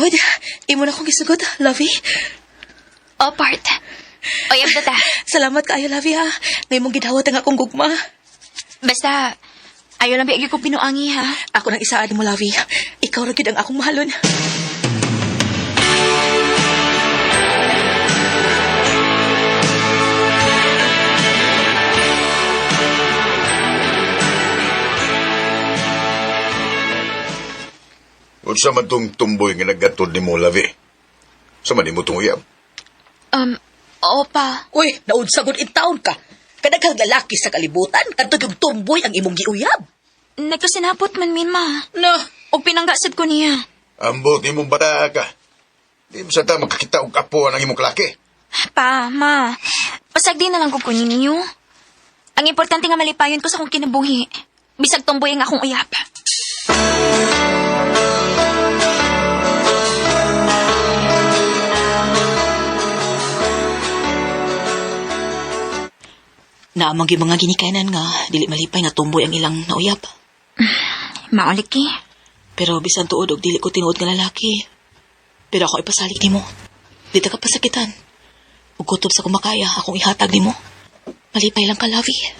Tinuod, imo na akong gisugot, Lovey. O, Part. Oyab na ta. Salamat kaayo, Lovey, ha. Ngayon mong gidawat ang akong gugma. Basta, ayaw lang bigay ko pinuangi, ha? Ako nang isaad mo, Lovey. Ikaw ra gyud ang akong mahalon. Unsa man tong tumboy nga naggatod ni mo, Lavi? Sa man mo tong uyab? Opa. Uy, naunsagon in taon ka. Kadaghang lalaki sa kalibutan, kadto yung tumboy ang imong giuyab. Nagkasinapot man, Mima. No, O pinanggasad ko niya. Ambot ni mong bata ka. Di mo sa ta makakita og apo ang imong klake. Pa, Ma. Pasagdi na lang ko kunin ninyo. Ang importante nga malipayon ko sa akong kinabuhi. Bisag tumboy ang akong uyab. naamang yung mga ginikanan nga, dili malipay nga tumboy ang ilang nauyab. Maulik ki. Pero bisan tuod og dili ko tinuod nga lalaki. Pero ako ipasalik nimo. Dito ka pasakitan. Ug kutob sa kumakaya, akong ihatag nimo. Malipay lang ka, Lovey.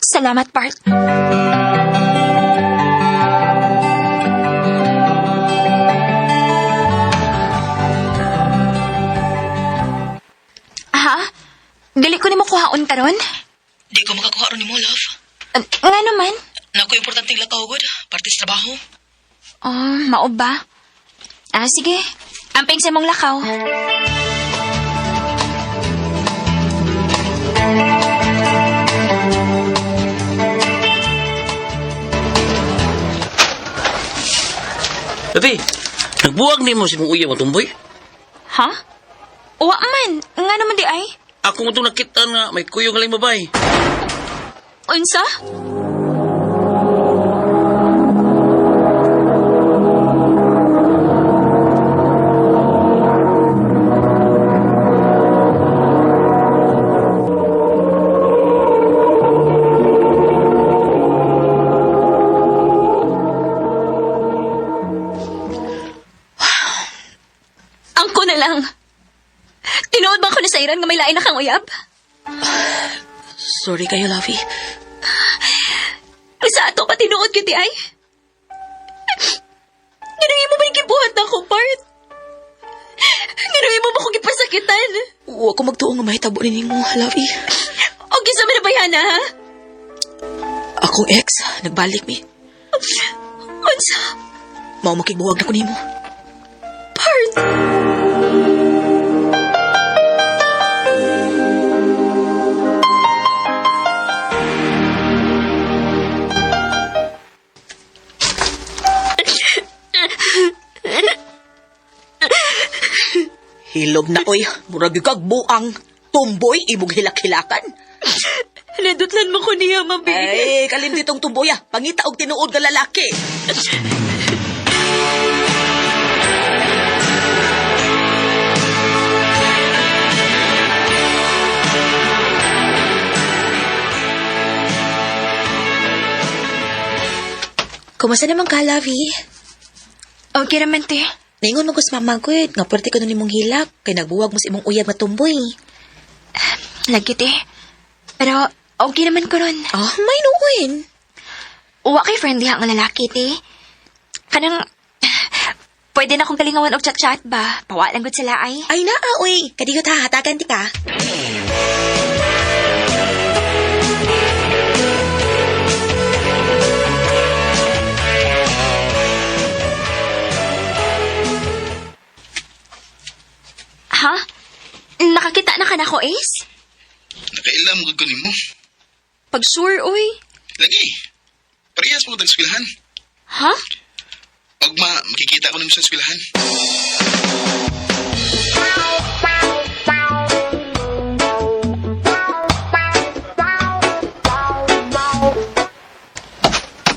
Salamat, Part. Ha? Dili ko nimo kuhaon karon? Di ko makakuha ron nimo, love. Nga naman? Naku, importanteng lakaw gud, parte sa trabaho. Oh, mao ba? Sige. Amping sa mong lakaw. Tapi, nagbuwag ni mo si mong uyaw ang tumboy. Ha? Uwa man. Nga naman di ay? Ako mo itong nakita nga may kuyong aling babay. Unsa? Angko na lang. Tinuod ba ko na sa iran nga may lain na kang uyab? Sorry kayo, Lovey. Sa ato ka tinuod kiti ay? Ganun mo ba yung gibuhat na ko, Part? Ganun mo ba kong gipasakitan? Huwag ko magtuong nga mahitabo ni mo, Lovey. O gisa mo na ba yan, ha? Akong ex, nagbalik mi. Unsa? Mao makigbuwag na ko nimo. Part? Hilog na, oy. Murag yung kagbuang tumboy, imong hilak-hilakan. Nadutlan mo ko niya, mabig. Ay, kalimti tong tumboy, ah. Pangita og tinuod nga lalaki. Kumusta naman ka, Lovey? Okay naman, te. Naingon mo kus mamagod, nga pwerte ko nun imong hilak, kay nagbuwag mo sa imong uyab nga tumboy. Lagi, te. Pero, okay naman ko ron. May nuwin. Uwa kay friendly hang lalaki, te. Kanang, pwede na akong kalingawan og chat-chat ba? Pawa lang gud sila ay. Ay naa, uy. Kadigot ha, hatagan ti ka. Ha? Nakakita na ka na ko, Ace? Nakailam ko nimo. Pag sure, uy. Lagi. Parehas mo tag-eskwelahan. Ha? Pag makikita ko nimo sa eskwelahan.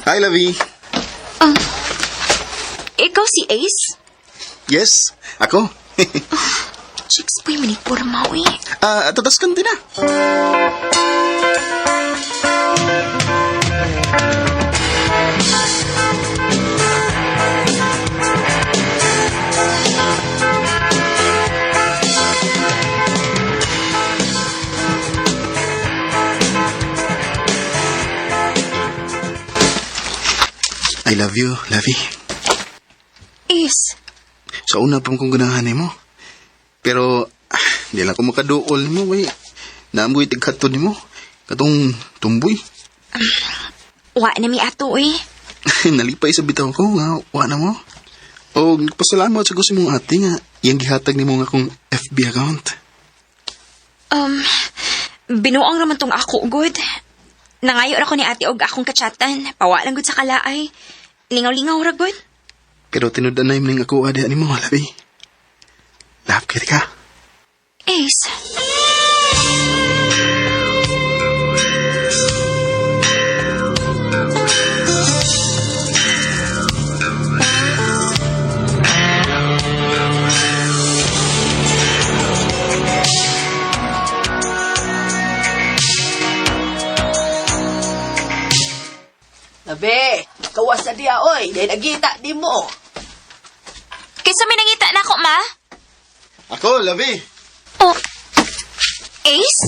Hi, Lavi. Ikaw si Ace? Yes, ako. Chicks po'y manipurma, uy. Tatas kan din na. I love you, Lavi. Is, Sa una pa kong ganahan mo. Pero, di lang ko makaduol mo, bay. Naamoy tigkato ni mo. Katong tumboy. wa na mi ato eh. Nalipay sa bitaw ko nga, wa na mo. O, nagpasalamat sa gusto mong ate nga, yung gihatag ni mo nga akong FB account. Binuang naman tong ako, good. Nangayo ra ko ni ate og akong katsatan. Pawa lang gud sa kalaay. Lingaw-lingaw ra gud. Pero tinudan na yung ako adi ni mo, Lavi. Love kita ka. Ace. Labi, kawas na diya, oy. Dahil nagita di mo. Kaysa may nangita na ako, ma? Ako, Lavi. Oh. Ace?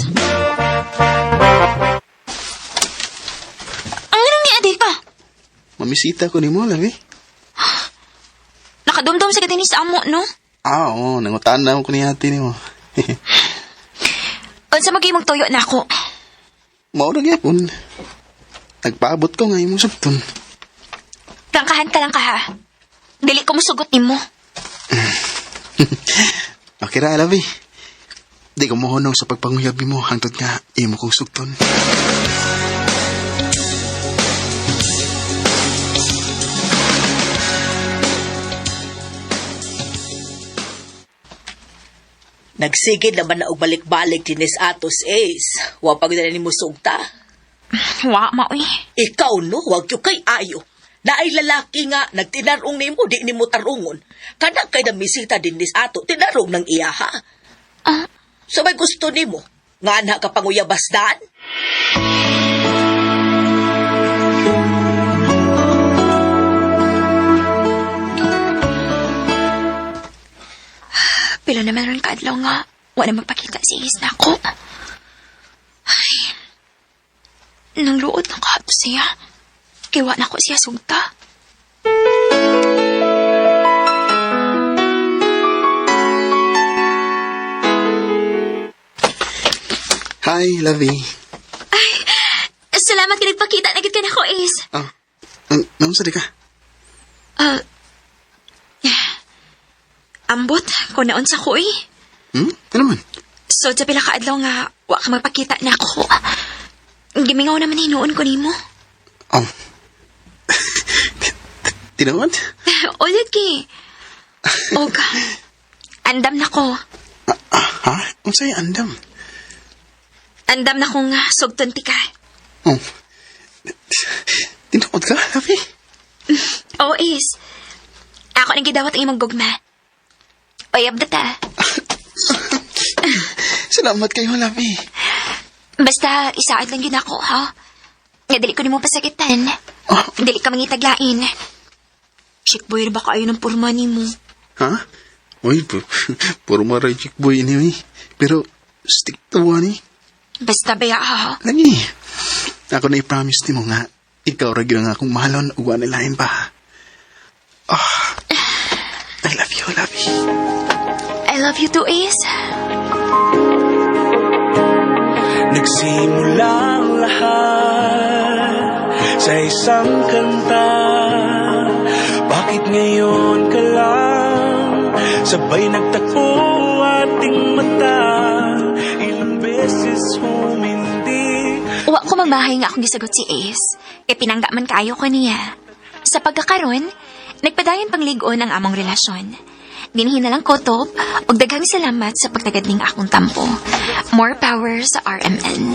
Ang nga ni adi ka? Mamisita ko ni mo, Lavi. Nakadumdum sa katini sa amo, no? Oo, nangutaan na ako ni ate ni mo. Unsa magay magtuyo na ako? Maura gyapon. Nagpaabot ko nga imong sabton. Prangkahan ka lang ka, ha? Dili ko musugot ni mo. Okay ra, Lavi. Di ko mohonong sa pagpanguyabi mo hangtod nga imo kong sugton. Nagsigid naman na og balik-balik dinis atos, Ace. Wa pa gud ni mo sugta. Wa, ma, uy. Ikaw no, wag yung kay ayo. Naay lalaki nga, nagtinarong nimo, di nimo tarungon. Kana kay namisita dinis ato, tinarong ng iyaha. Ah. So may gusto nimo, nga na ka panguyabasdan? Pila naman ron kaadlaw nga, wala magpakita si Ace na ako. Ay, nang luod ng kato siya. Kaya na ko siya sugta. Hi, Lavi. Salamat ka nagpakita na ka na ko, Ace. Ah, namusta di ka? Ambot, kung naon sa ko eh. Ano man? So, sa pila kaadlaw nga, wa ka magpakita na ako. Gimingaw naman hinuon ko nimo. Oh. Tinawad? Ulit ki. Og, andam na ko. Ha? Ang sa'yo andam? Andam na kong sugton ti ka. Oh. Tinawad ka, Lavi? Oo, Ace. Ako nang gidawat ang imong gugma. Oyab na ta. Salamat kayo, Lavi. Basta, isaad lang yun ako, ha? Nga dili ko ni mo pasakitan. Dili ka mangitaglain. Chick boy, ba kayo ng purma ni mo? Ha? Uy, puro maray chick boy anyway. Pero, stick to one eh. Basta baya, ha? Lagi. Ako na i-promise ni mo nga, ikaw ragyo nga akong mahalon, uwa nilain pa. I love you, Lavi. I love you too, Ace. Nagsimula ang lahat sa isang kanta. Bakit ngayon ka lang sabay nagtakbo ating mata? Ilang beses humindi. Uwa ko magbahay nga akong gisagot si Ace. Kaya pinangga man kaayo ko niya. Sa pagkakaroon, nagpadayon pangligon ang among relasyon. Dinhin na lang ko, Top, og daghang salamat sa pagtagadling akong tampo. More power sa RMN.